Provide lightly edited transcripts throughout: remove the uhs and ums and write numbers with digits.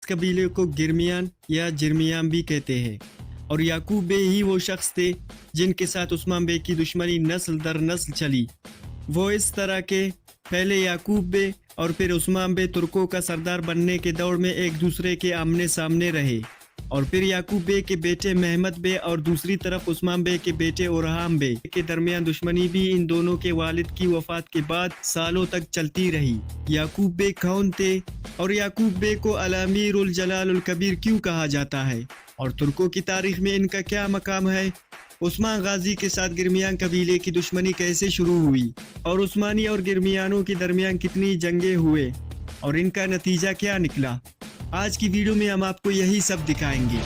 कबीले को गिरमियान या जिरमियान भी कहते हैं और याकूब बे ही वो शख्स थे जिनके साथ उस्मान बे की दुश्मनी नस्ल दर नस्ल चली। वो इस तरह के पहले याकूब बे और फिर उस्मान बे तुर्कों का सरदार बनने के दौर में एक दूसरे के आमने सामने रहे और फिर याकूब बे के बेटे महमद बे और दूसरी तरफ उस्मान बे के बेटे ओरहाम बे के दरमियान दुश्मनी भी इन दोनों के वालिद की वफात के बाद सालों तक चलती रही। याकूब बे कौन थे और याकूब बे को अल-अमीर उल जलाल उल कबीर क्यों कहा जाता है और तुर्कों की तारीख में इनका क्या मकाम है? उस्मान गाजी के साथ गिरमियान कबीले की दुश्मनी कैसे शुरू हुई और उस्मानी और गिरमियानों के दरमियान कितनी जंगें हुए और इनका नतीजा क्या निकला? आज की वीडियो में हम आपको यही सब दिखाएंगे।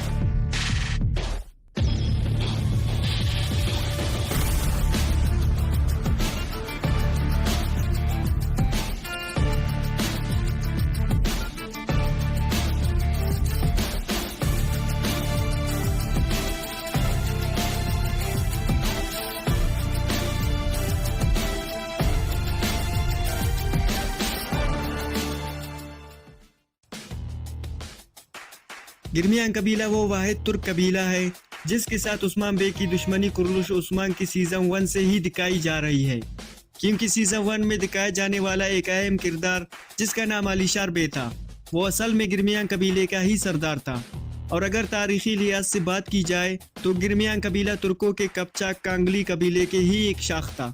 गिरमियान कबीला वो वाहिद तुर्क कबीला है जिसके साथ उस्मान बे की दुश्मनी कुरलुश उस्मान की सीजन 1 से ही दिखाई जा रही है, क्योंकि सीजन 1 में दिखाया जाने वाला एक अहम किरदार जिसका नाम अलीशार बे था वो असल में गिरमियान कबीले का ही सरदार था। और अगर तारीखी लिहाज से बात की जाए तो गिरमियान कबीला तुर्कों के कपचाक कांगली कबीले के ही एक शाख था।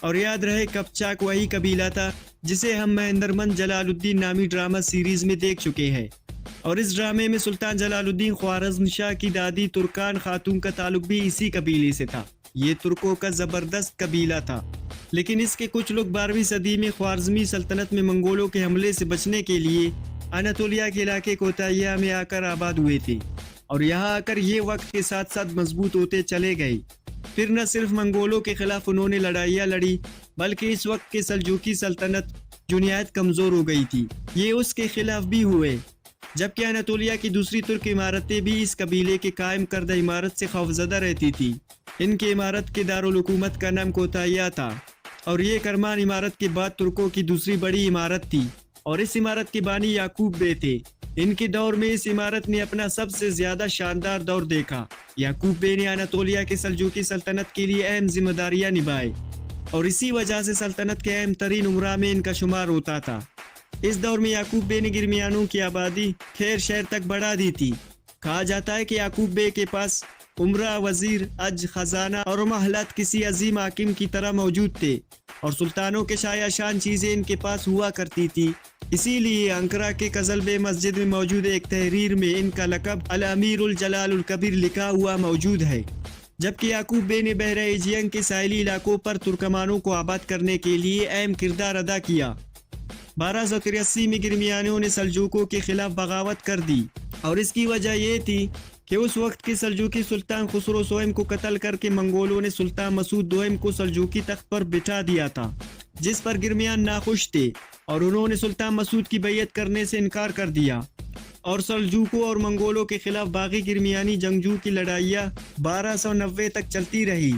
और याद रहे कपचाक वही कबीला था जिसे हम महेंद्रमन जलालुद्दीन नामी ड्रामा सीरीज में देख चुके हैं और इस ड्रामे में सुल्तान जलालुद्दीन ख्वारज़्म शाह की दादी तुर्कान खातून का ताल्लुक भी इसी कबीले से था। ये तुर्कों का ज़बरदस्त कबीला था, लेकिन इसके कुछ लोग 12वीं सदी में ख्वारज़मी सल्तनत में मंगोलों के हमले से बचने के लिए अनातोलिया के इलाके कोताहिया में आकर आबाद हुए थे और यहाँ आकर ये वक्त के साथ साथ मजबूत होते चले गए। फिर न सिर्फ मंगोलों के खिलाफ उन्होंने लड़ाइयाँ लड़ी बल्कि इस वक्त के सल्जूकी सल्तनत जो निहायत कमज़ोर हो गई थी ये उसके खिलाफ भी हुए, जबकि अनातोलिया की दूसरी तुर्क इमारतें भी इस कबीले के कायम करदा इमारत से खौफजदा रहती थी। इनकी इमारत के दारुल हुकूमत का नाम कोताहिया था और ये करमान इमारत के बाद तुर्कों की दूसरी बड़ी इमारत थी और इस इमारत के बानी याकूब बे थे। इनके दौर में इस इमारत ने अपना सबसे ज्यादा शानदार दौर देखा। याकूब बे ने अनातोलिया के सल्जूकी सल्तनत के लिए अहम जिम्मेदारियां निभाई और इसी वजह से सल्तनत के अहम तरीन उमरा में इनका शुमार होता था। इस दौर में याकूब बे ने गिरमियानों की आबादी खैर शहर तक बढ़ा दी थी। कहा जाता है कि याकूब बे के पास उमरा, वजीर, अज, खजाना और महलत किसी अजीम हाकिम की तरह मौजूद थे और सुल्तानों के शाया शान चीजें इनके पास हुआ करती थी। इसीलिए अंकरा के कज़ल मस्जिद में मौजूद एक तहरीर में इनका लक़ब अल-अमीर उल जलाल उल कबीर लिखा हुआ मौजूद है। जबकि याकूब बे ने बहरा एजियन के साहिली इलाकों पर तुर्कमानों को आबाद करने के लिए अहम किरदार अदा किया। 1283 में गिरमियानों ने सल्जूकों के खिलाफ बगावत कर दी और इसकी वजह ये थी कि उस वक्त के सल्जूकी सुल्तान खुसरो सोएम को कत्ल करके मंगोलों ने सुल्तान मसूद दोएम को सल्जूकी तख्त पर बिठा दिया था, जिस पर गिरमियान नाखुश थे और उन्होंने सुल्तान मसूद की बैयत करने से इनकार कर दिया और सल्जूकों और मंगोलों के खिलाफ बागी गिरमियानी जंगजू की लड़ाइयाँ 1290 तक चलती रही।